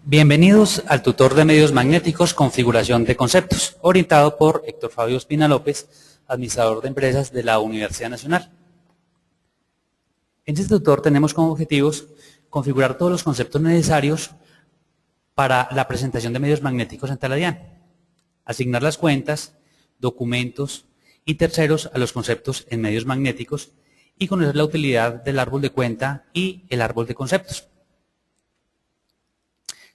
Bienvenidos al tutor de medios magnéticos Configuración de Conceptos, orientado por Héctor Fabio Espina López, administrador de empresas de la Universidad Nacional. En este tutor tenemos como objetivos configurar todos los conceptos necesarios para la presentación de medios magnéticos ante la DIAN, asignar las cuentas, documentos y terceros a los conceptos en medios magnéticos y conocer la utilidad del árbol de cuenta y el árbol de conceptos.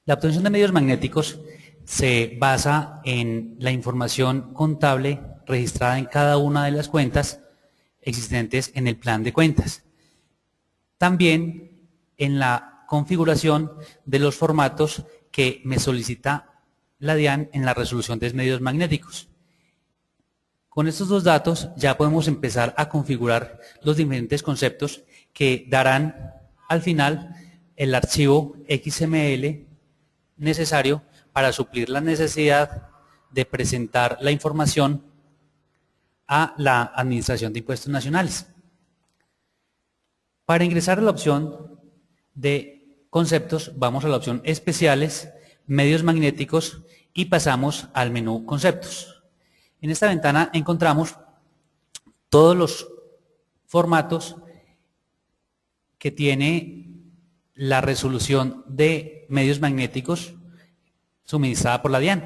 La obtención de medios magnéticos se basa en la información contable registrada en cada una de las cuentas existentes en el plan de cuentas. También en la configuración de los formatos que me solicita la DIAN en la resolución de medios magnéticos. Con estos dos datos ya podemos empezar a configurar los diferentes conceptos que darán al final el archivo XML necesario para suplir la necesidad de presentar la información a la Administración de Impuestos Nacionales. Para ingresar a la opción de conceptos, vamos a la opción especiales, medios magnéticos y pasamos al menú conceptos. En esta ventana encontramos todos los formatos que tiene la resolución de medios magnéticos suministrada por la DIAN.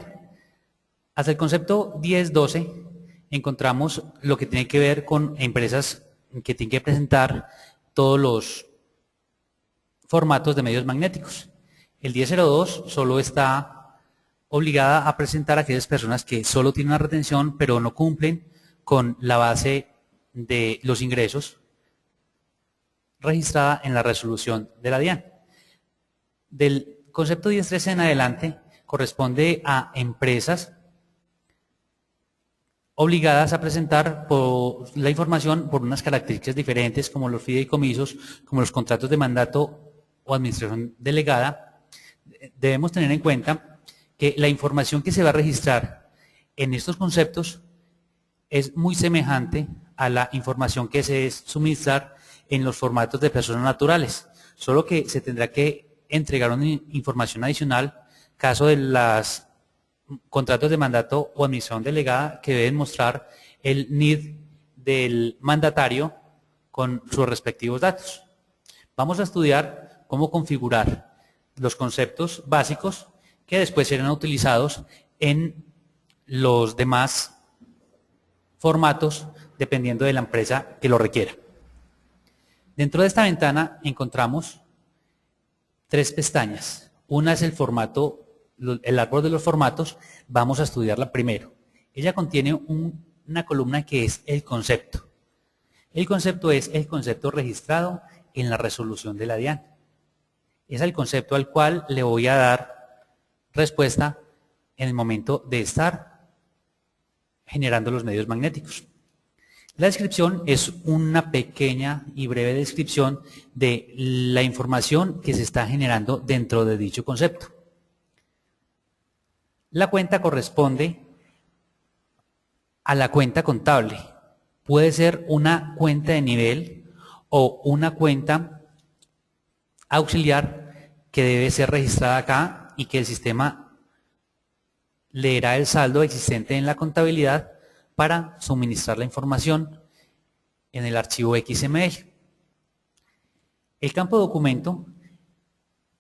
Hasta el concepto 1012 encontramos lo que tiene que ver con empresas que tienen que presentar todos los formatos de medios magnéticos. El 1002 solo está obligada a presentar a aquellas personas que solo tienen una retención pero no cumplen con la base de los ingresos registrada en la resolución de la DIAN. Del concepto 1013 en adelante corresponde a empresas obligadas a presentar la información por unas características diferentes, como los fideicomisos, como los contratos de mandato o administración delegada. Debemos tener en cuenta que la información que se va a registrar en estos conceptos es muy semejante a la información que se debe suministrar en los formatos de personas naturales, solo que se tendrá que entregar una información adicional caso de los contratos de mandato o administración delegada que deben mostrar el NID del mandatario con sus respectivos datos. Vamos a estudiar cómo configurar los conceptos básicos que después serán utilizados en los demás formatos dependiendo de la empresa que lo requiera. Dentro de esta ventana encontramos tres pestañas. Una es el formato, el árbol de los formatos. Vamos a estudiarla primero. Ella contiene una columna que es el concepto. El concepto es el concepto registrado en la resolución de la DIAN. Es el concepto al cual le voy a dar respuesta en el momento de estar generando los medios magnéticos. La descripción es una pequeña y breve descripción de la información que se está generando dentro de dicho concepto. La cuenta corresponde a la cuenta contable. Puede ser una cuenta de nivel o una cuenta auxiliar que debe ser registrada acá y que el sistema leerá el saldo existente en la contabilidad para suministrar la información en el archivo XML. El campo documento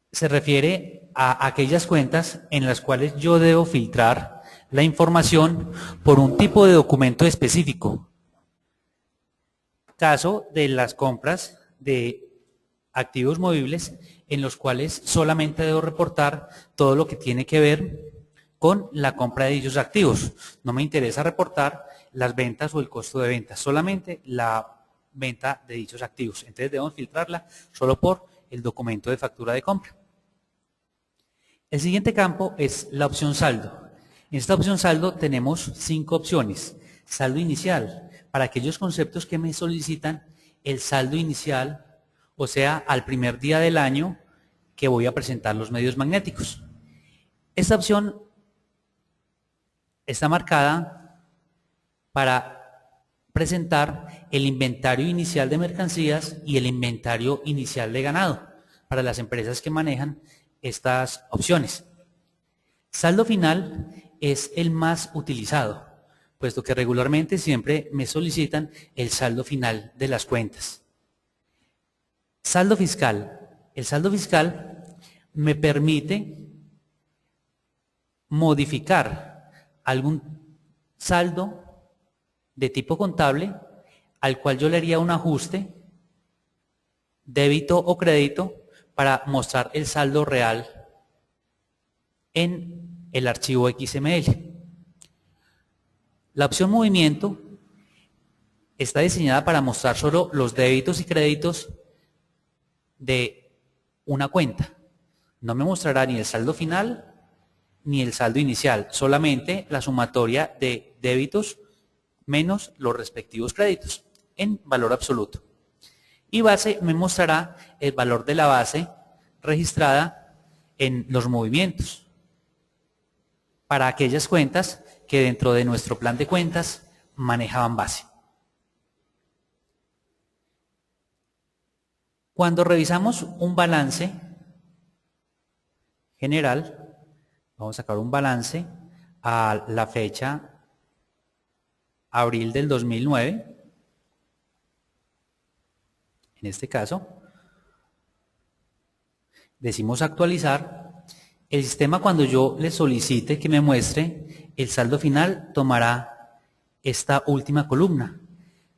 se refiere a aquellas cuentas en las cuales yo debo filtrar la información por un tipo de documento específico. Caso de las compras de activos movibles en los cuales solamente debo reportar todo lo que tiene que ver con la compra de dichos activos. No me interesa reportar las ventas o el costo de ventas, solamente la venta de dichos activos. Entonces debemos filtrarla solo por el documento de factura de compra. El siguiente campo es la opción saldo. En esta opción saldo tenemos 5 opciones. Saldo inicial, para aquellos conceptos que me solicitan el saldo inicial, o sea, al primer día del año que voy a presentar los medios magnéticos. Esta opción está marcada para presentar el inventario inicial de mercancías y el inventario inicial de ganado para las empresas que manejan estas opciones. Saldo final es el más utilizado, puesto que regularmente siempre me solicitan el saldo final de las cuentas. Saldo fiscal. El saldo fiscal me permite modificar algún saldo de tipo contable al cual yo le haría un ajuste, débito o crédito, para mostrar el saldo real en el archivo XML. La opción movimiento está diseñada para mostrar solo los débitos y créditos de una cuenta. No me mostrará ni el saldo final ni el saldo inicial, solamente la sumatoria de débitos menos los respectivos créditos en valor absoluto. Y base me mostrará el valor de la base registrada en los movimientos para aquellas cuentas que dentro de nuestro plan de cuentas manejaban base. Cuando revisamos un balance general, vamos a sacar un balance a la fecha abril del 2009. En este caso, decimos actualizar. El sistema, cuando yo le solicite que me muestre el saldo final, tomará esta última columna.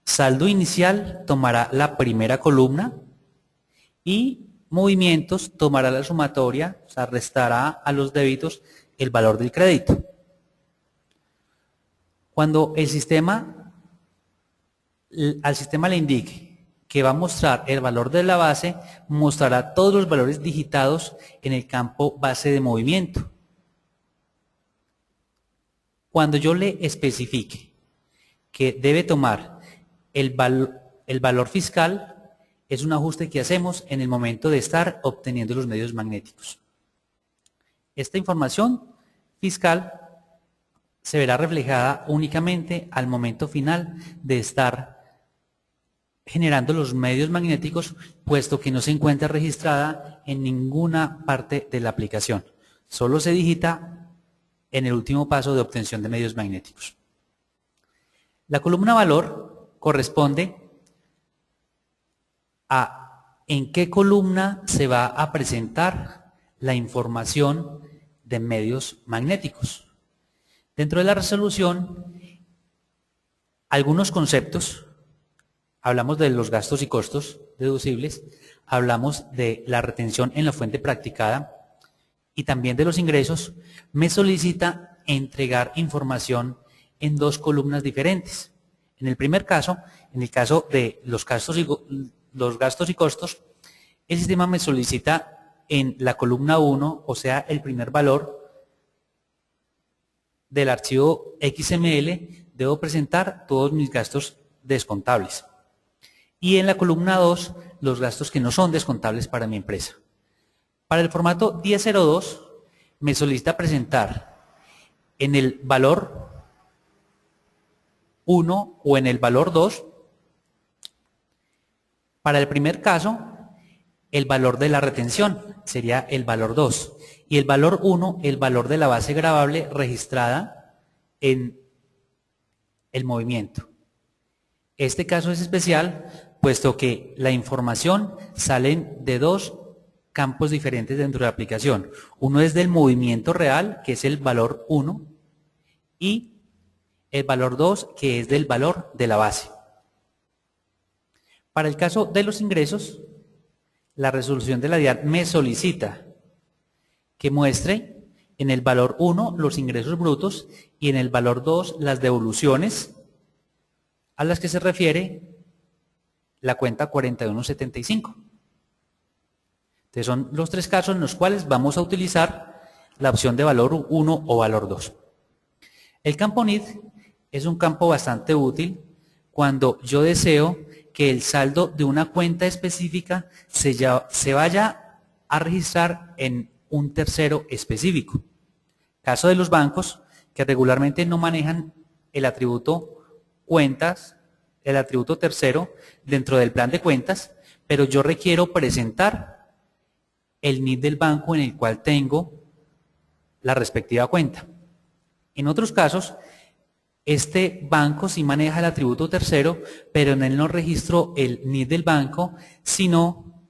Saldo inicial tomará la primera columna y movimientos tomará la sumatoria, o sea, restará a los débitos el valor del crédito. Cuando al sistema le indique que va a mostrar el valor de la base, mostrará todos los valores digitados en el campo base de movimiento. Cuando yo le especifique que debe tomar el valor fiscal, es un ajuste que hacemos en el momento de estar obteniendo los medios magnéticos. Esta información fiscal se verá reflejada únicamente al momento final de estar generando los medios magnéticos, puesto que no se encuentra registrada en ninguna parte de la aplicación. Solo se digita en el último paso de obtención de medios magnéticos. La columna valor corresponde a en qué columna se va a presentar la información de medios magnéticos. Dentro de la resolución, algunos conceptos. Hablamos de los gastos y costos deducibles, hablamos de la retención en la fuente practicada y también de los ingresos. Me solicita entregar información en dos columnas diferentes. En el primer caso, en el caso de los gastos y costos, el sistema me solicita en la columna 1, o sea, el primer valor del archivo XML, debo presentar todos mis gastos descontables. Y en la columna 2, los gastos que no son descontables para mi empresa. Para el formato 1002, me solicita presentar en el valor 1 o en el valor 2, para el primer caso, el valor de la retención sería el valor 2. Y el valor 1, el valor de la base gravable registrada en el movimiento. Este caso es especial, puesto que la información sale de dos campos diferentes dentro de la aplicación. Uno es del movimiento real, que es el valor 1, y el valor 2, que es del valor de la base. Para el caso de los ingresos, la resolución de la DIAN me solicita que muestre en el valor 1 los ingresos brutos y en el valor 2 las devoluciones a las que se refiere la cuenta 4175. Entonces son los tres casos en los cuales vamos a utilizar la opción de valor 1 o valor 2. El campo NID es un campo bastante útil cuando yo deseo que el saldo de una cuenta específica se vaya a registrar en un tercero específico. Caso de los bancos, que regularmente no manejan el atributo cuentas, el atributo tercero dentro del plan de cuentas, pero yo requiero presentar el NID del banco en el cual tengo la respectiva cuenta. En otros casos, este banco sí maneja el atributo tercero, pero en él no registro el NID del banco, sino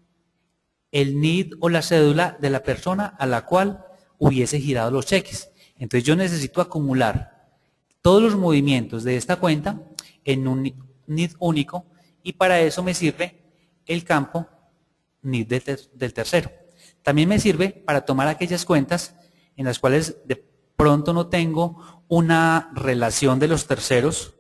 el NID o la cédula de la persona a la cual hubiese girado los cheques. Entonces yo necesito acumular todos los movimientos de esta cuenta en un NID único, y para eso me sirve el campo NID del tercero. También me sirve para tomar aquellas cuentas en las cuales de pronto no tengo una relación de los terceros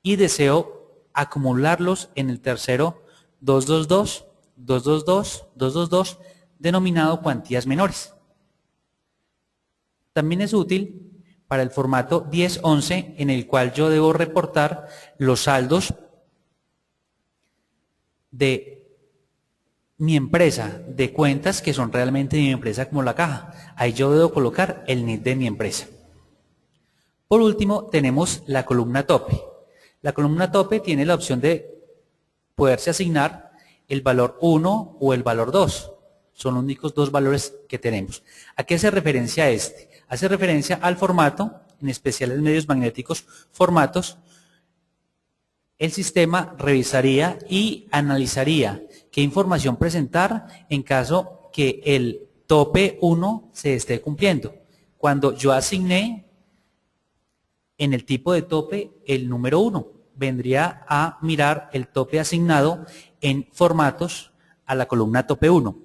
y deseo acumularlos en el tercero 222, 222, 222, denominado cuantías menores. También es útil para el formato 1011, en el cual yo debo reportar los saldos de mi empresa, de cuentas que son realmente de mi empresa, como la caja. Ahí yo debo colocar el NID de mi empresa. Por último, tenemos la columna tope. La columna tope tiene la opción de poderse asignar el valor 1 o el valor 2. Son los únicos dos valores que tenemos. ¿A qué hace referencia este? Hace referencia al formato, en especial en medios magnéticos, formatos. El sistema revisaría y analizaría qué información presentar en caso que el tope 1 se esté cumpliendo. Cuando yo asigné en el tipo de tope el número 1, vendría a mirar el tope asignado en formatos a la columna tope 1.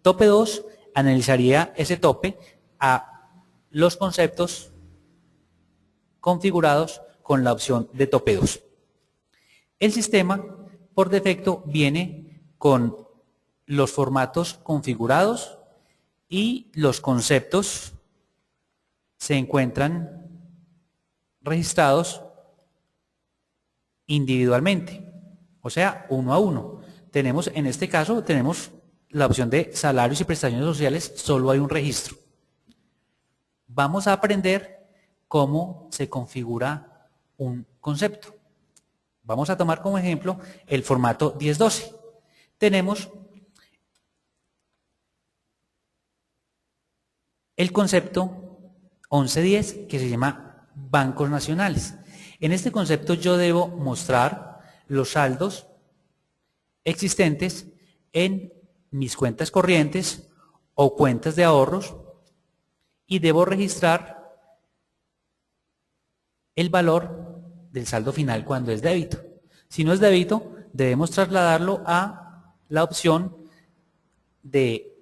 Tope 2 analizaría ese tope a los conceptos configurados con la opción de tope 2. El sistema por defecto viene con los formatos configurados y los conceptos se encuentran registrados individualmente, o sea, uno a uno. Tenemos, en este caso, tenemos la opción de salarios y prestaciones sociales, solo hay un registro. Vamos a aprender cómo se configura un concepto. Vamos a tomar como ejemplo el formato 1012. Tenemos el concepto 1110 que se llama bancos nacionales. En este concepto yo debo mostrar los saldos existentes en mis cuentas corrientes o cuentas de ahorros y debo registrar el valor del saldo final cuando es débito. Si no es débito, debemos trasladarlo a la opción de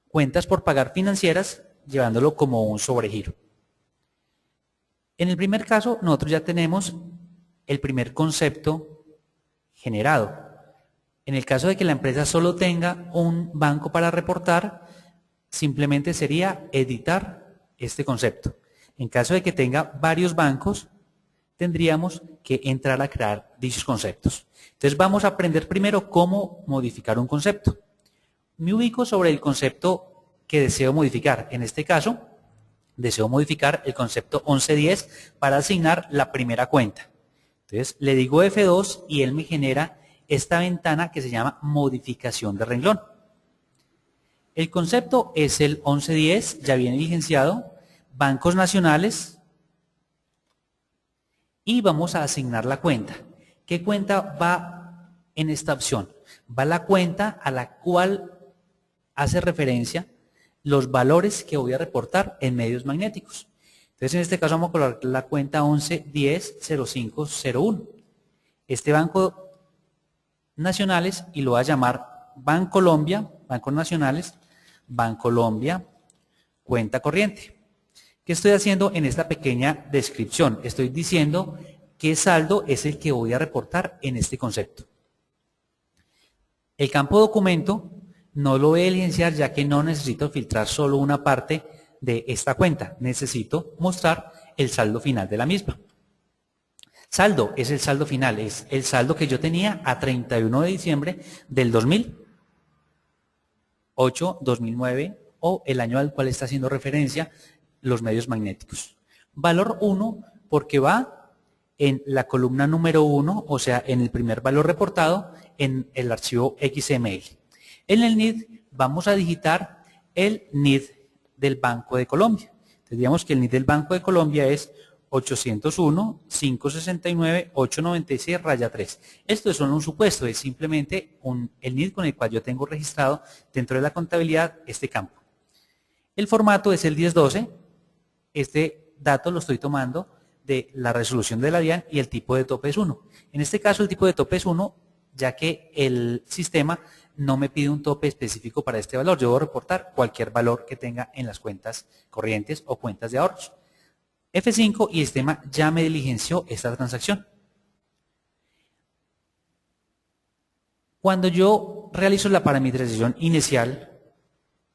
cuentas por pagar financieras, llevándolo como un sobregiro. En el primer caso, nosotros ya tenemos el primer concepto generado. En el caso de que la empresa solo tenga un banco para reportar, simplemente sería editar este concepto. En caso de que tenga varios bancos, tendríamos que entrar a crear dichos conceptos. Entonces vamos a aprender primero cómo modificar un concepto. Me ubico sobre el concepto que deseo modificar. En este caso, deseo modificar el concepto 1110 para asignar la primera cuenta. Entonces le digo F2 y él me genera esta ventana que se llama modificación de renglón. El concepto es el 1110, ya viene diligenciado, bancos nacionales, y vamos a asignar la cuenta. ¿Qué cuenta va en esta opción? Va la cuenta a la cual hace referencia los valores que voy a reportar en medios magnéticos. Entonces en este caso vamos a colocar la cuenta 11100501. Este banco nacionales, y lo voy a llamar Bancolombia, bancos nacionales, Bancolombia, cuenta corriente. ¿Qué estoy haciendo en esta pequeña descripción? Estoy diciendo qué saldo es el que voy a reportar en este concepto. El campo documento no lo voy a diligenciar, ya que no necesito filtrar solo una parte de esta cuenta. Necesito mostrar el saldo final de la misma. Saldo es el saldo final, es el saldo que yo tenía a 31 de diciembre del 2008, 2009 o el año al cual está haciendo referencia los medios magnéticos. Valor 1 porque va en la columna número 1, o sea, en el primer valor reportado en el archivo XML. En el NID vamos a digitar el NID del Banco de Colombia. Tendríamos que el NID del Banco de Colombia es 801-569-896-3. Esto es solo un supuesto, es simplemente el NID con el cual yo tengo registrado dentro de la contabilidad este campo. El formato es el 1012. Este dato lo estoy tomando de la resolución de la DIAN y el tipo de tope es 1. En este caso el tipo de tope es 1, ya que el sistema no me pide un tope específico para este valor. Yo debo reportar cualquier valor que tenga en las cuentas corrientes o cuentas de ahorros. F5 y el sistema ya me diligenció esta transacción. Cuando yo realizo la parametrización inicial,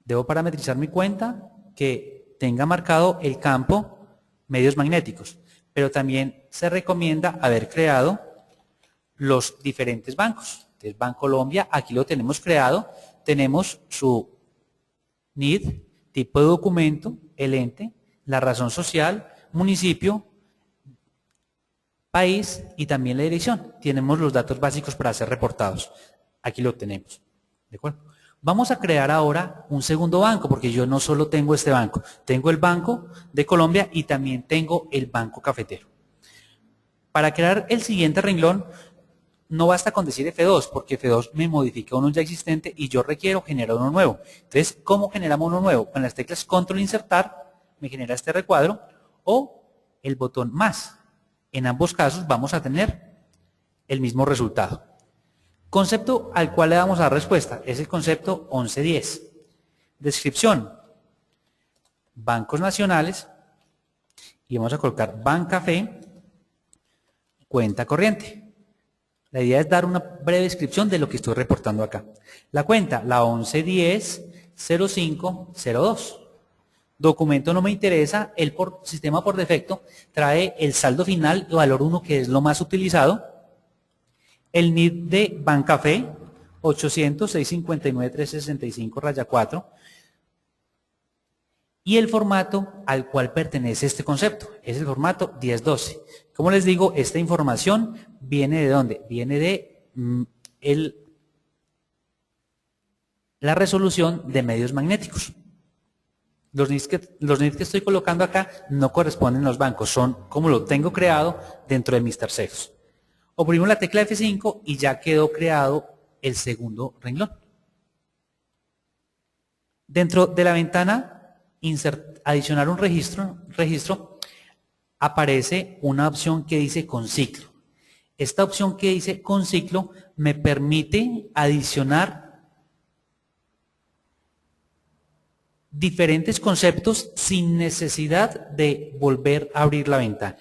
debo parametrizar mi cuenta que tenga marcado el campo medios magnéticos, pero también se recomienda haber creado los diferentes bancos. Entonces, Bancolombia, aquí lo tenemos creado, tenemos su NID, tipo de documento, el ente, la razón social, municipio, país y también la dirección. Tenemos los datos básicos para ser reportados. Aquí lo tenemos. ¿De acuerdo? Vamos a crear ahora un segundo banco, porque yo no solo tengo este banco, tengo el Banco de Colombia y también tengo el Banco Cafetero. Para crear el siguiente renglón, no basta con decir F2, porque F2 me modifica uno ya existente y yo requiero generar uno nuevo. Entonces, ¿cómo generamos uno nuevo? Con las teclas Control Insertar, me genera este recuadro, o el botón más. En ambos casos vamos a tener el mismo resultado. Concepto al cual le damos a dar respuesta es el concepto 1110. Descripción: bancos nacionales, y vamos a colocar Bancafé, cuenta corriente. La idea es dar una breve descripción de lo que estoy reportando acá. La cuenta, la 1110-0502. Documento no me interesa, el sistema por defecto trae el saldo final, el valor 1, que es lo más utilizado. El NID de Bancafé, 800-659-365-4. Y el formato al cual pertenece este concepto es el formato 1012. Como les digo, esta información viene ¿de dónde? Viene de la resolución de medios magnéticos. Los NIDs que estoy colocando acá no corresponden a los bancos, son como lo tengo creado dentro de mis terceros. Oprimo la tecla F5 y ya quedó creado el segundo renglón. Dentro de la ventana adicionar un registro, aparece una opción que dice con ciclo. Esta opción que dice con ciclo me permite adicionar diferentes conceptos sin necesidad de volver a abrir la ventana.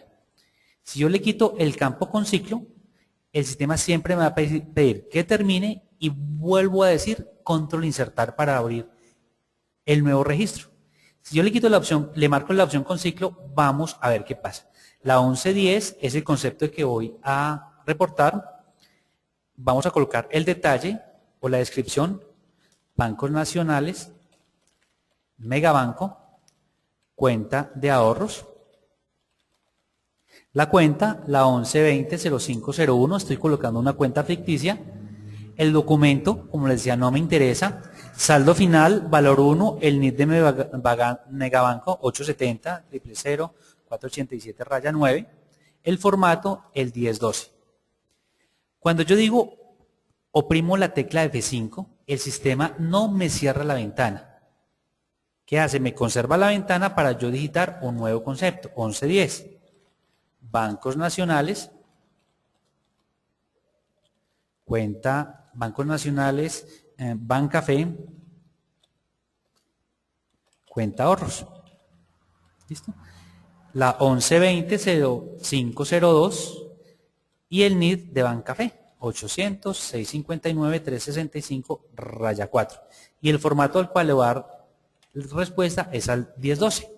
Si yo le quito el campo con ciclo, el sistema siempre me va a pedir que termine y vuelvo a decir control insertar para abrir el nuevo registro. Si yo le quito la opción, le marco la opción con ciclo, vamos a ver qué pasa. La 1110 es el concepto que voy a reportar. Vamos a colocar el detalle o la descripción: bancos nacionales, Megabanco, cuenta de ahorros. La cuenta, la 1120-0501, estoy colocando una cuenta ficticia. El documento, como les decía, no me interesa. Saldo final, valor 1, el NID de Megabanco, 870-000-487-9. El formato, el 1012. Cuando yo digo oprimo la tecla F5, el sistema no me cierra la ventana. ¿Qué hace? Me conserva la ventana para yo digitar un nuevo concepto, 1110. Bancos nacionales, cuenta, bancos nacionales, Bancafé, cuenta ahorros. ¿Listo? La 1120-0502 y el NID de Bancafé, 800-659-365-4. Y el formato al cual le voy a dar respuesta es al 1012.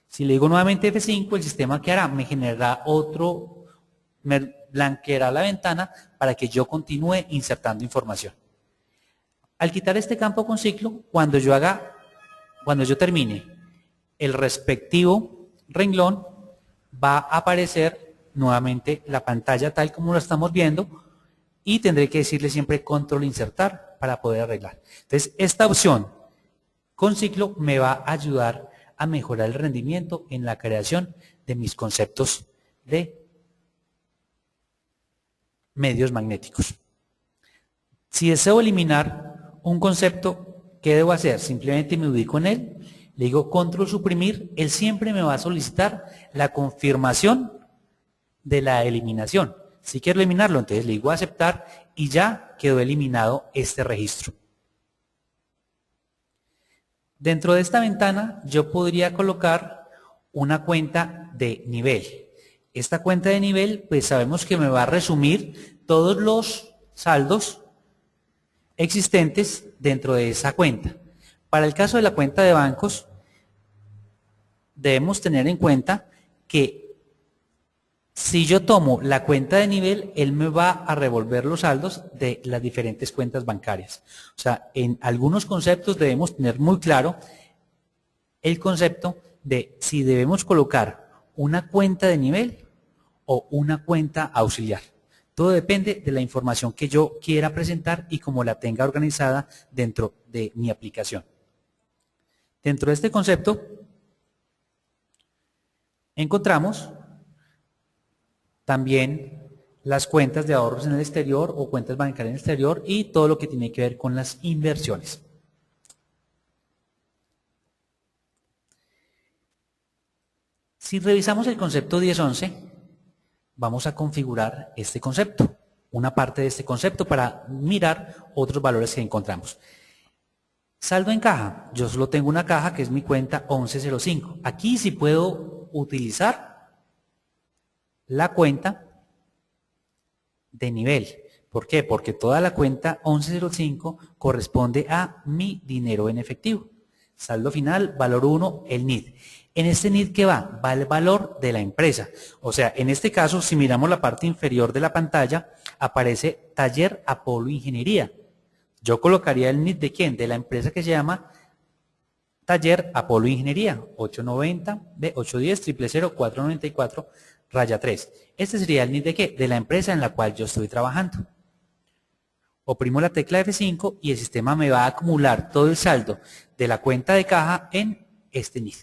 Si le digo nuevamente F5, el sistema que hará me generará me blanqueará la ventana para que yo continúe insertando información. Al quitar este campo con ciclo, cuando yo termine el respectivo renglón, va a aparecer nuevamente la pantalla tal como lo estamos viendo y tendré que decirle siempre control insertar para poder arreglar. Entonces, esta opción con ciclo me va a ayudar a mejorar el rendimiento en la creación de mis conceptos de medios magnéticos. Si deseo eliminar un concepto, ¿qué debo hacer? Simplemente me ubico en él, le digo control suprimir, él siempre me va a solicitar la confirmación de la eliminación. Si quiero eliminarlo, entonces le digo aceptar y ya quedó eliminado este registro. Dentro de esta ventana yo podría colocar una cuenta de nivel. Esta cuenta de nivel, pues sabemos que me va a resumir todos los saldos existentes dentro de esa cuenta. Para el caso de la cuenta de bancos, debemos tener en cuenta que si yo tomo la cuenta de nivel, él me va a revolver los saldos de las diferentes cuentas bancarias. O sea, en algunos conceptos debemos tener muy claro el concepto de si debemos colocar una cuenta de nivel o una cuenta auxiliar. Todo depende de la información que yo quiera presentar y cómo la tenga organizada dentro de mi aplicación. Dentro de este concepto encontramos también las cuentas de ahorros en el exterior o cuentas bancarias en el exterior y todo lo que tiene que ver con las inversiones. Si revisamos el concepto 1011, vamos a configurar este concepto, una parte de este concepto para mirar otros valores que encontramos. Saldo en caja, yo solo tengo una caja que es mi cuenta 1105. Aquí sí puedo utilizar la cuenta de nivel. ¿Por qué? Porque toda la cuenta 1105 corresponde a mi dinero en efectivo. Saldo final, valor 1, el NID. En este NID, ¿qué va? Va el valor de la empresa. O sea, en este caso, si miramos la parte inferior de la pantalla, aparece Taller Apolo Ingeniería. Yo colocaría el NID de ¿quién? De la empresa que se llama Taller Apolo Ingeniería, 890 B 810 000 494 raya 3. Este sería el NID de ¿qué? De la empresa en la cual yo estoy trabajando. Oprimo la tecla F5 y el sistema me va a acumular todo el saldo de la cuenta de caja en este NID.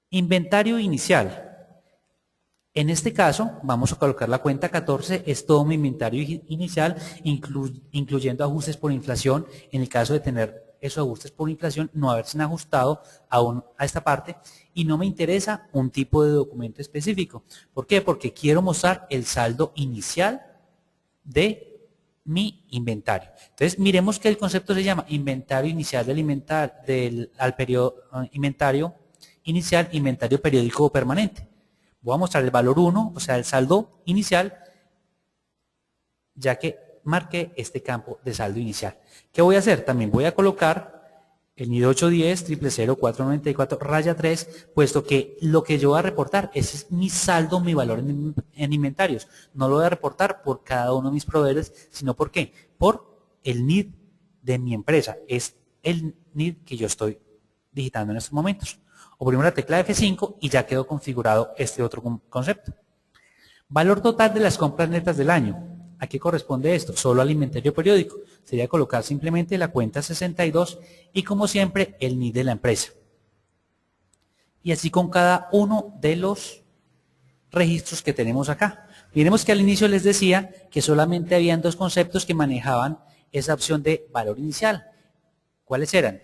Inventario inicial. En este caso, vamos a colocar la cuenta 14, es todo mi inventario inicial, incluyendo ajustes por inflación. En el caso de tener esos ajustes por inflación, no haberse ajustado aún a esta parte, y no me interesa un tipo de documento específico. ¿Por qué? Porque quiero mostrar el saldo inicial de mi inventario. Entonces, miremos que el concepto se llama inventario inicial inventario inicial, inventario periódico o permanente. Voy a mostrar el valor 1, o sea, el saldo inicial, ya que marqué este campo de saldo inicial. ¿Qué voy a hacer? También voy a colocar el NID 810 000 494 raya 3, puesto que lo que yo voy a reportar, ese es mi saldo, mi valor en inventarios. No lo voy a reportar por cada uno de mis proveedores, sino ¿por qué? Por el NID de mi empresa. Es el NID que yo estoy digitando en estos momentos. Oprimo la tecla F5 y ya quedó configurado este otro concepto. Valor total de las compras netas del año. ¿A qué corresponde esto? Solo al inventario periódico. Sería colocar simplemente la cuenta 62 y como siempre el NID de la empresa. Y así con cada uno de los registros que tenemos acá. Miremos que al inicio les decía que solamente habían dos conceptos que manejaban esa opción de valor inicial. ¿Cuáles eran?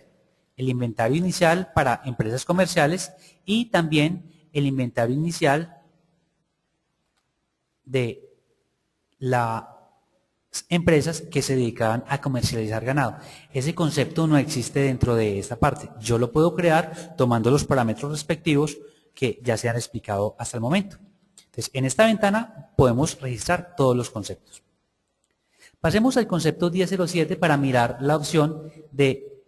El inventario inicial para empresas comerciales y también el inventario inicial de las empresas que se dedicaban a comercializar ganado. Ese concepto no existe dentro de esta parte. Yo lo puedo crear tomando los parámetros respectivos que ya se han explicado hasta el momento. Entonces, en esta ventana podemos registrar todos los conceptos. Pasemos al concepto 1007 para mirar la opción de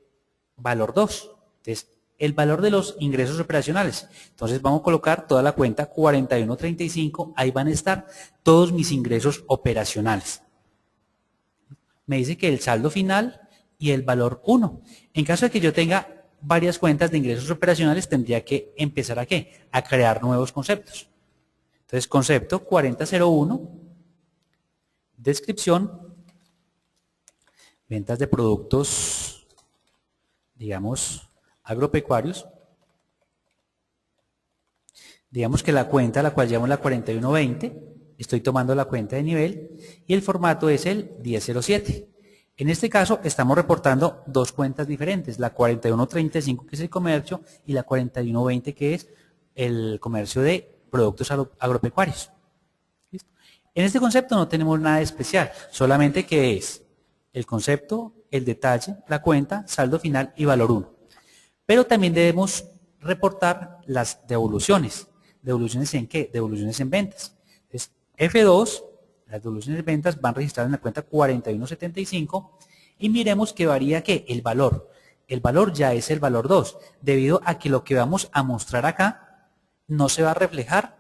valor 2. Entonces, el valor de los ingresos operacionales. Entonces vamos a colocar toda la cuenta 4135, ahí van a estar todos mis ingresos operacionales. Me dice que el saldo final y el valor 1. En caso de que yo tenga varias cuentas de ingresos operacionales, tendría que empezar ¿a qué? A crear nuevos conceptos. Entonces, concepto 4001, descripción, ventas de productos digamos, agropecuarios. Digamos que la cuenta a la cual llamo la 4120, estoy tomando la cuenta de nivel y el formato es el 1007. En este caso estamos reportando dos cuentas diferentes, la 4135 que es el comercio y la 4120 que es el comercio de productos agropecuarios. ¿Listo? En este concepto no tenemos nada especial, solamente que es el concepto, el detalle, la cuenta, saldo final y valor 1. Pero también debemos reportar las devoluciones. ¿Devoluciones en qué? Devoluciones en ventas. Entonces, F2, las devoluciones en ventas van registradas en la cuenta 4175 y miremos que varía ¿qué? El valor. El valor ya es el valor 2, debido a que lo que vamos a mostrar acá no se va a reflejar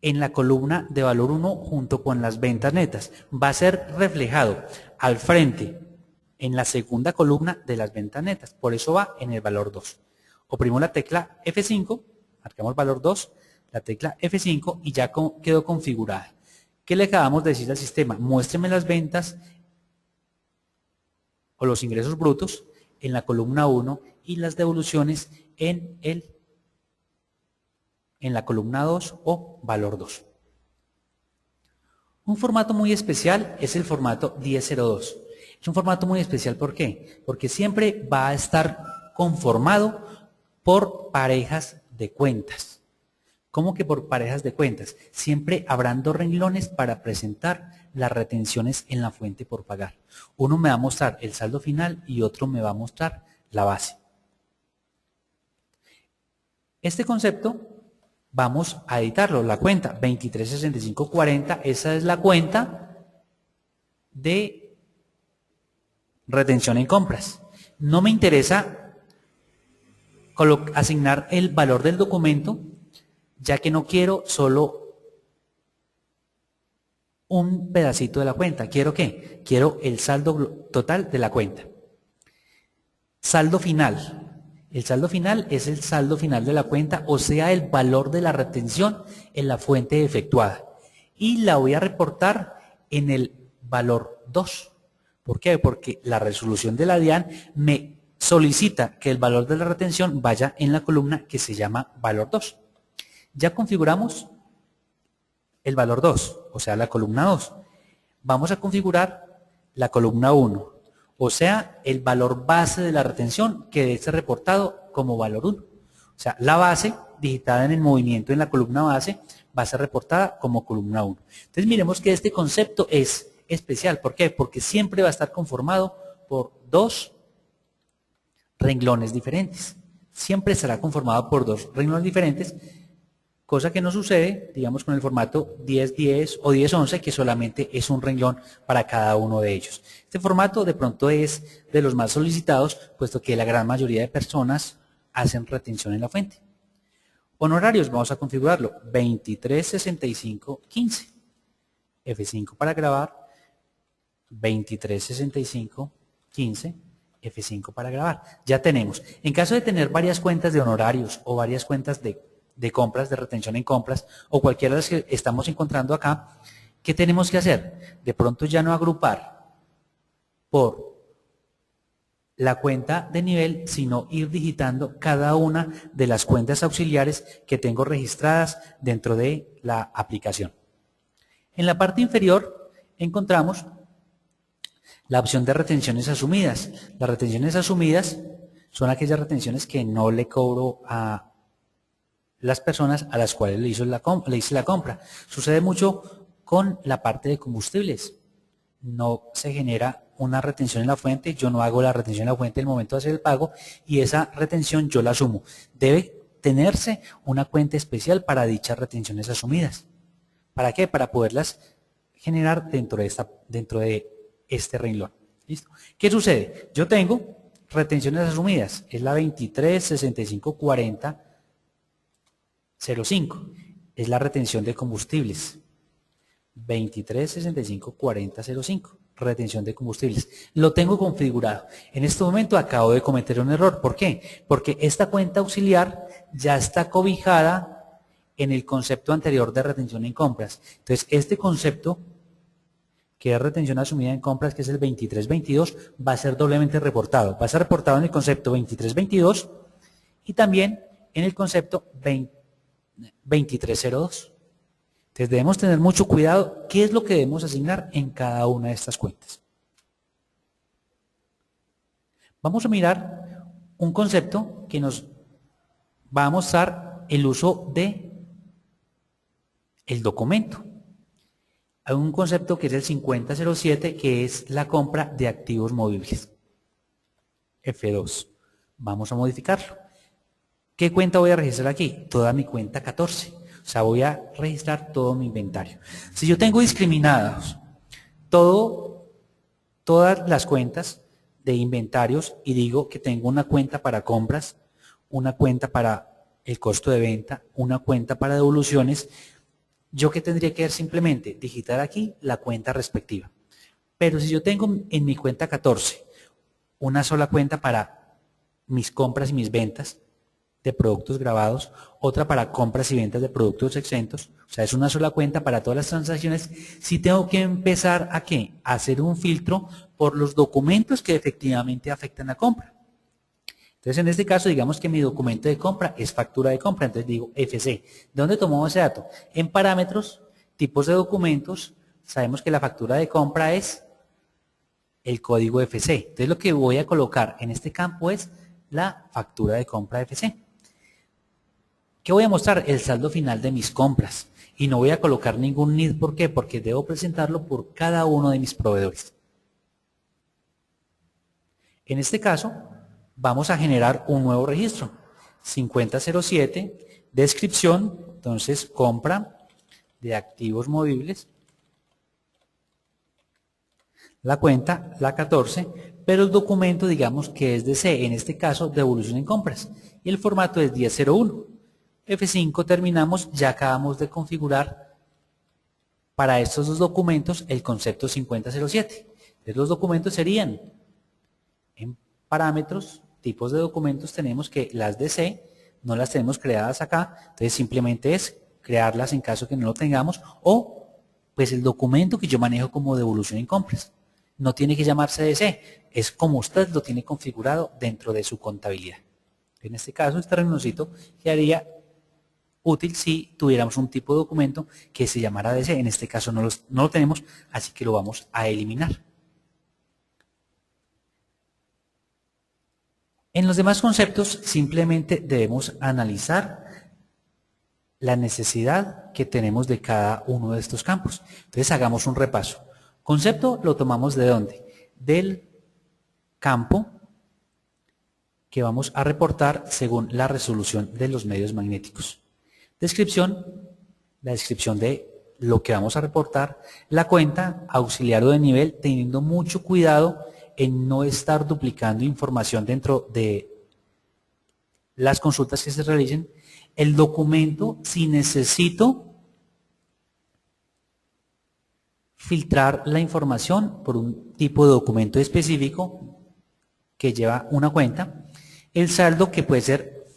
en la columna de valor 1 junto con las ventas netas. Va a ser reflejado al frente en la segunda columna de las ventas netas. Por eso va en el valor 2. Oprimimos la tecla F5, marcamos valor 2, la tecla F5 y ya quedó configurada. ¿Qué le acabamos de decir al sistema? Muéstreme las ventas o los ingresos brutos en la columna 1 y las devoluciones en la columna 2 o valor 2. Un formato muy especial es el formato 1002. Es un formato muy especial, ¿por qué? Porque siempre va a estar conformado por parejas de cuentas. ¿Cómo que por parejas de cuentas? Siempre habrán dos renglones para presentar las retenciones en la fuente por pagar. Uno me va a mostrar el saldo final y otro me va a mostrar la base. Este concepto vamos a editarlo, la cuenta 236540, esa es la cuenta de retención en compras. No me interesa asignar el valor del documento, ya que no quiero solo un pedacito de la cuenta. ¿Quiero qué? Quiero el saldo total de la cuenta. Saldo final. El saldo final es el saldo final de la cuenta, o sea, el valor de la retención en la fuente efectuada. Y la voy a reportar en el valor 2. ¿Por qué? Porque la resolución de la DIAN me solicita que el valor de la retención vaya en la columna que se llama valor 2. Ya configuramos el valor 2, o sea, la columna 2. Vamos a configurar la columna 1, o sea, el valor base de la retención que debe ser reportado como valor 1. O sea, la base digitada en el movimiento en la columna base va a ser reportada como columna 1. Entonces miremos que este concepto es especial. ¿Por qué? Porque siempre va a estar conformado por dos renglones diferentes. Siempre estará conformado por dos renglones diferentes, cosa que no sucede, digamos, con el formato 1010 o 1011, que solamente es un renglón para cada uno de ellos. Este formato de pronto es de los más solicitados, puesto que la gran mayoría de personas hacen retención en la fuente. Honorarios, vamos a configurarlo, 236515. F5 para grabar, 236515. F5 para grabar. Ya tenemos. En caso de tener varias cuentas de honorarios o varias cuentas de compras, de retención en compras, o cualquiera de las que estamos encontrando acá, ¿qué tenemos que hacer? De pronto ya no agrupar por la cuenta de nivel, sino ir digitando cada una de las cuentas auxiliares que tengo registradas dentro de la aplicación. En la parte inferior encontramos la opción de retenciones asumidas. Las retenciones asumidas son aquellas retenciones que no le cobro a las personas a las cuales le hice la compra. Sucede mucho con la parte de combustibles. No se genera una retención en la fuente, yo no hago la retención en la fuente en el momento de hacer el pago y esa retención yo la asumo. Debe tenerse una cuenta especial para dichas retenciones asumidas. ¿Para qué? Para poderlas generar dentro de este renglón. ¿Listo? ¿Qué sucede? Yo tengo retenciones asumidas, es la 23654005, es la retención de combustibles. 23654005, retención de combustibles. Lo tengo configurado. En este momento acabo de cometer un error. ¿Por qué? Porque esta cuenta auxiliar ya está cobijada en el concepto anterior de retención en compras. Entonces, este concepto que es retención asumida en compras, que es el 2322, va a ser doblemente reportado. Va a ser reportado en el concepto 2322 y también en el concepto 2302. Entonces debemos tener mucho cuidado qué es lo que debemos asignar en cada una de estas cuentas. Vamos a mirar un concepto que nos va a mostrar el uso de el documento. Hay un concepto que es el 5007, que es la compra de activos movibles. F2. Vamos a modificarlo. ¿Qué cuenta voy a registrar aquí? Toda mi cuenta 14. O sea, voy a registrar todo mi inventario. Si yo tengo discriminados todas las cuentas de inventarios y digo que tengo una cuenta para compras, una cuenta para el costo de venta, una cuenta para devoluciones, ¿yo qué tendría que hacer? Simplemente digitar aquí la cuenta respectiva. Pero si yo tengo en mi cuenta 14 una sola cuenta para mis compras y mis ventas de productos grabados, otra para compras y ventas de productos exentos, o sea, es una sola cuenta para todas las transacciones, sí tengo que empezar ¿a qué? A hacer un filtro por los documentos que efectivamente afectan la compra. Entonces, en este caso, digamos que mi documento de compra es factura de compra, entonces digo FC. ¿De dónde tomamos ese dato? En parámetros, tipos de documentos, sabemos que la factura de compra es el código FC. Entonces, lo que voy a colocar en este campo es la factura de compra FC. ¿Qué voy a mostrar? El saldo final de mis compras. Y no voy a colocar ningún NID. ¿Por qué? Porque debo presentarlo por cada uno de mis proveedores. En este caso, vamos a generar un nuevo registro. 5007, descripción, entonces compra de activos movibles. La cuenta, la 14, pero el documento digamos que es de C, en este caso devolución en compras. Y el formato es 1001. F5 terminamos, ya acabamos de configurar para estos dos documentos el concepto 5007. Entonces los documentos serían en parámetros, tipos de documentos, tenemos que las de C no las tenemos creadas acá, entonces simplemente es crearlas en caso que no lo tengamos, o pues el documento que yo manejo como devolución en compras. No tiene que llamarse DC, es como usted lo tiene configurado dentro de su contabilidad. En este caso, este rengloncito quedaría útil si tuviéramos un tipo de documento que se llamara DC. En este caso no lo tenemos, así que lo vamos a eliminar. En los demás conceptos simplemente debemos analizar la necesidad que tenemos de cada uno de estos campos. Entonces hagamos un repaso. Concepto lo tomamos ¿de dónde? Del campo que vamos a reportar según la resolución de los medios magnéticos. Descripción, la descripción de lo que vamos a reportar. La cuenta, auxiliar o de nivel, teniendo mucho cuidado en no estar duplicando información dentro de las consultas que se realicen. El documento, si necesito filtrar la información por un tipo de documento específico que lleva una cuenta. El saldo, que puede ser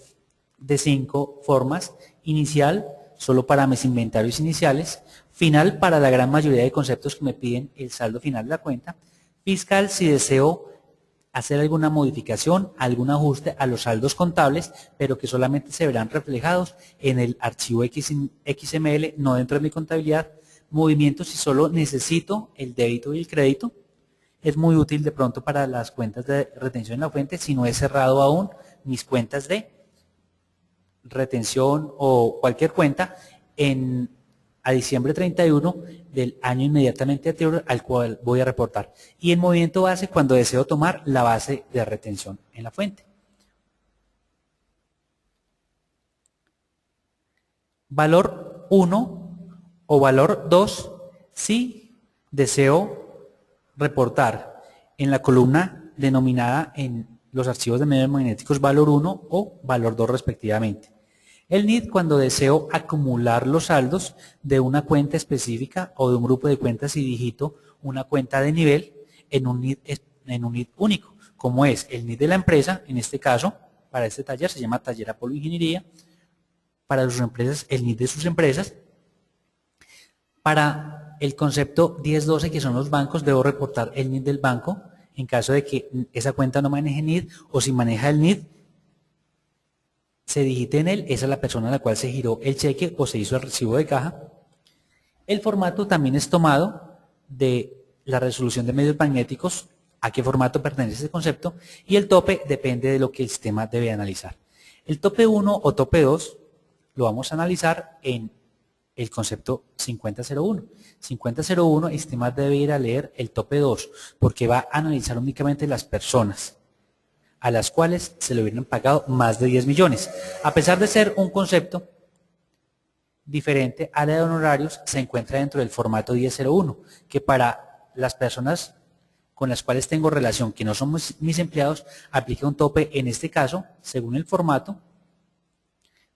de 5 formas: inicial, solo para mis inventarios iniciales; final, para la gran mayoría de conceptos que me piden el saldo final de la cuenta; fiscal, si deseo hacer alguna modificación, algún ajuste a los saldos contables, pero que solamente se verán reflejados en el archivo XML, no dentro de mi contabilidad; movimientos, si solo necesito el débito y el crédito. Es muy útil de pronto para las cuentas de retención en la fuente si no he cerrado aún mis cuentas de retención o cualquier cuenta a diciembre 31 del año inmediatamente anterior al cual voy a reportar. Y en movimiento base, cuando deseo tomar la base de retención en la fuente. Valor 1 o valor 2 si deseo reportar en la columna denominada en los archivos de medios magnéticos valor 1 o valor 2 respectivamente. El NID, cuando deseo acumular los saldos de una cuenta específica o de un grupo de cuentas y digito una cuenta de nivel en un NID único, como es el NID de la empresa. En este caso, para este taller se llama Taller Apolo Ingeniería. Para sus empresas, el NID de sus empresas. Para el concepto 1012, que son los bancos, debo reportar el NID del banco en caso de que esa cuenta no maneje NID, o si maneja el NID, se digite en él, esa es la persona a la cual se giró el cheque o se hizo el recibo de caja. El formato también es tomado de la resolución de medios magnéticos, a qué formato pertenece ese concepto, y el tope depende de lo que el sistema debe analizar. El tope 1 o tope 2 lo vamos a analizar en el concepto 5001. 5001, el sistema debe ir a leer el tope 2, porque va a analizar únicamente las personas a las cuales se le hubieran pagado más de 10 millones. A pesar de ser un concepto diferente, área de honorarios se encuentra dentro del formato 1001, que para las personas con las cuales tengo relación, que no son mis empleados, aplica un tope, en este caso, según el formato,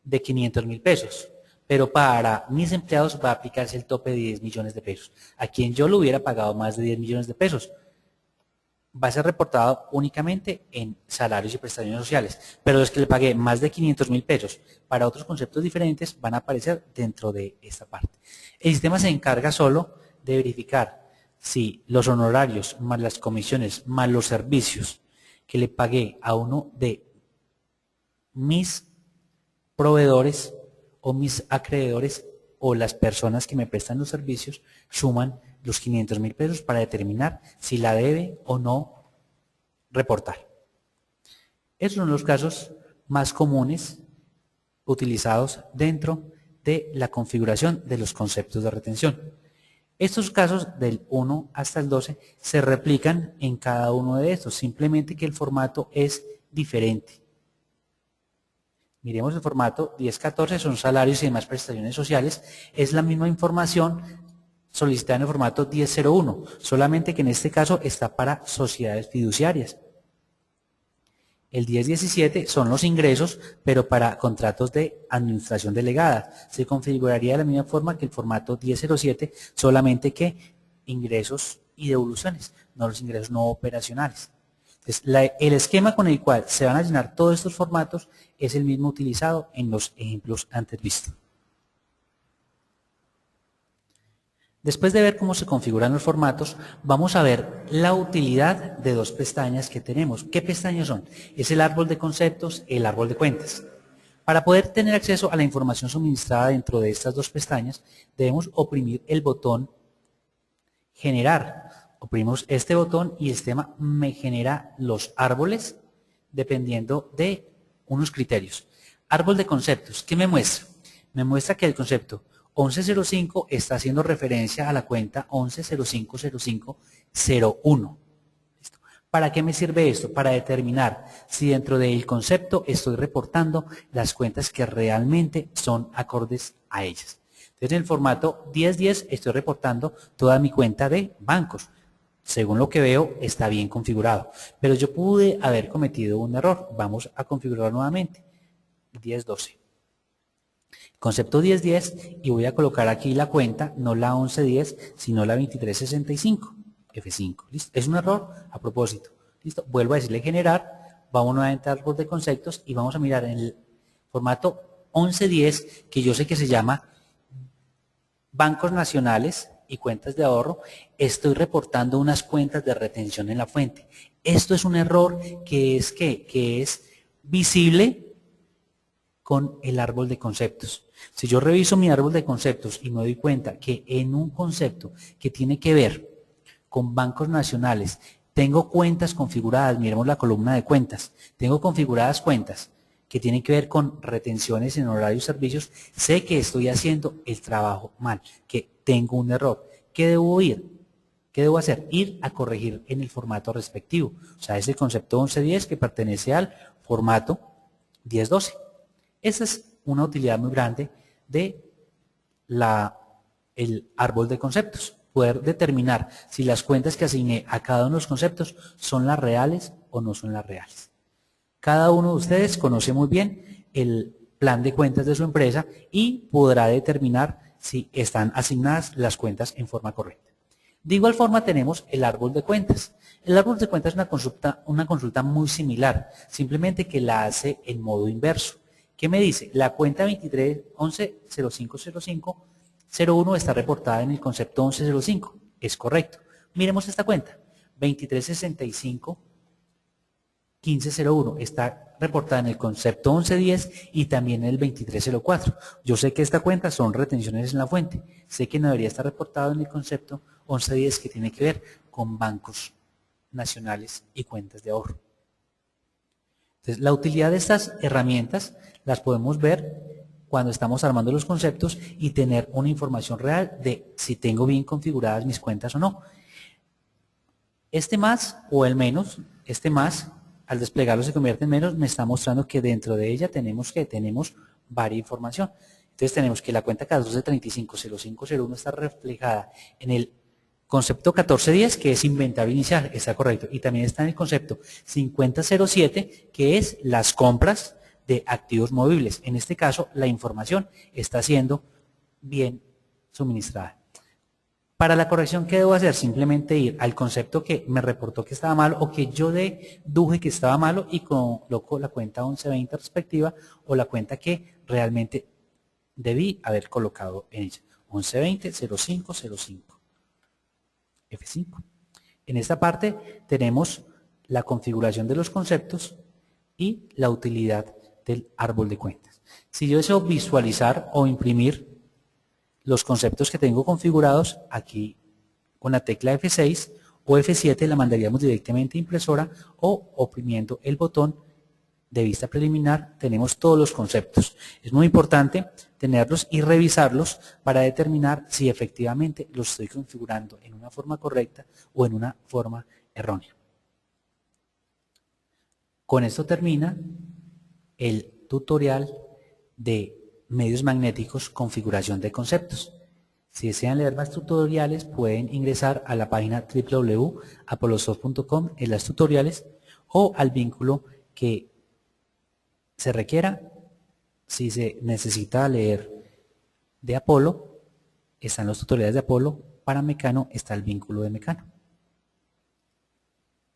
de 500.000 pesos. Pero para mis empleados va a aplicarse el tope de 10 millones de pesos. A quien yo le hubiera pagado más de 10 millones de pesos, va a ser reportado únicamente en salarios y prestaciones sociales, pero los que le pagué más de 500.000 pesos para otros conceptos diferentes van a aparecer dentro de esta parte. El sistema se encarga solo de verificar si los honorarios más las comisiones más los servicios que le pagué a uno de mis proveedores o mis acreedores o las personas que me prestan los servicios suman los 500.000 pesos para determinar si la debe o no reportar. Esos son los casos más comunes utilizados dentro de la configuración de los conceptos de retención. Estos casos del 1 hasta el 12 se replican en cada uno de estos, simplemente que el formato es diferente. Miremos el formato 1014, son salarios y demás prestaciones sociales, es la misma información solicitada en el formato 1001, solamente que en este caso está para sociedades fiduciarias. El 1017 son los ingresos, pero para contratos de administración delegada. Se configuraría de la misma forma que el formato 1007, solamente que ingresos y devoluciones, no los ingresos no operacionales. Entonces, el esquema con el cual se van a llenar todos estos formatos es el mismo utilizado en los ejemplos antes vistos. Después de ver cómo se configuran los formatos, vamos a ver la utilidad de dos pestañas que tenemos. ¿Qué pestañas son? Es el árbol de conceptos, el árbol de cuentas. Para poder tener acceso a la información suministrada dentro de estas dos pestañas, debemos oprimir el botón generar. Oprimimos este botón y el sistema me genera los árboles dependiendo de unos criterios. Árbol de conceptos, ¿qué me muestra? Me muestra que el concepto 1105 está haciendo referencia a la cuenta 11050501. ¿Listo? ¿Para qué me sirve esto? Para determinar si dentro del concepto estoy reportando las cuentas que realmente son acordes a ellas. Entonces, en el formato 1010 estoy reportando toda mi cuenta de bancos. Según lo que veo, está bien configurado. Pero yo pude haber cometido un error. Vamos a configurar nuevamente. 1012. Concepto 1010 y voy a colocar aquí la cuenta, no la 1110, sino la 2365, F5. ¿Listo? Es un error a propósito. ¿Listo? Vuelvo a decirle generar, vamos nuevamente al árbol de conceptos y vamos a mirar en el formato 1110, que yo sé que se llama bancos nacionales y cuentas de ahorro, estoy reportando unas cuentas de retención en la fuente. Esto es un error que es visible con el árbol de conceptos. Si yo reviso mi árbol de conceptos y me doy cuenta que en un concepto que tiene que ver con bancos nacionales, tengo cuentas configuradas, miremos la columna de cuentas, tengo configuradas cuentas que tienen que ver con retenciones en horarios y servicios, sé que estoy haciendo el trabajo mal, que tengo un error. ¿Qué debo ir? ¿Qué debo hacer? Ir a corregir en el formato respectivo. O sea, es el concepto 1110 que pertenece al formato 1012. Esa es una utilidad muy grande de el árbol de conceptos. Poder determinar si las cuentas que asigné a cada uno de los conceptos son las reales o no son las reales. Cada uno de ustedes conoce muy bien el plan de cuentas de su empresa y podrá determinar si están asignadas las cuentas en forma correcta. De igual forma tenemos el árbol de cuentas. El árbol de cuentas es una consulta muy similar, simplemente que la hace en modo inverso. ¿Qué me dice? La cuenta 23110505 01 está reportada en el concepto 1105. Es correcto. Miremos esta cuenta. 2365 1501 está reportada en el concepto 1110 y también en el 2304. Yo sé que esta cuenta son retenciones en la fuente. Sé que no debería estar reportado en el concepto 1110 que tiene que ver con bancos nacionales y cuentas de ahorro. Entonces, la utilidad de estas herramientas las podemos ver cuando estamos armando los conceptos y tener una información real de si tengo bien configuradas mis cuentas o no. Este más o el menos, este más, al desplegarlo se convierte en menos, me está mostrando que dentro de ella tenemos varia información. Entonces tenemos que la cuenta 14350501 está reflejada en el concepto 1410, que es inventario inicial, está correcto. Y también está en el concepto 5007, que es las compras de activos movibles. En este caso, la información está siendo bien suministrada. Para la corrección, ¿qué debo hacer? Simplemente ir al concepto que me reportó que estaba malo o que yo deduje que estaba malo y coloco la cuenta 1120 respectiva o la cuenta que realmente debí haber colocado en ella. 1120 0505 F5. En esta parte tenemos la configuración de los conceptos y la utilidad del árbol de cuentas. Si yo deseo visualizar o imprimir los conceptos que tengo configurados, aquí con la tecla F6 o F7 la mandaríamos directamente a impresora o oprimiendo el botón de vista preliminar tenemos todos los conceptos. Es muy importante tenerlos y revisarlos para determinar si efectivamente los estoy configurando en una forma correcta o en una forma errónea. Con esto termina el tutorial de medios magnéticos, configuración de conceptos. Si desean leer más tutoriales, pueden ingresar a la página www.apolosoft.com/tutoriales o al vínculo que se requiera. Si se necesita leer de Apolo, están los tutoriales de Apolo. Para Mecano está el vínculo de Mecano.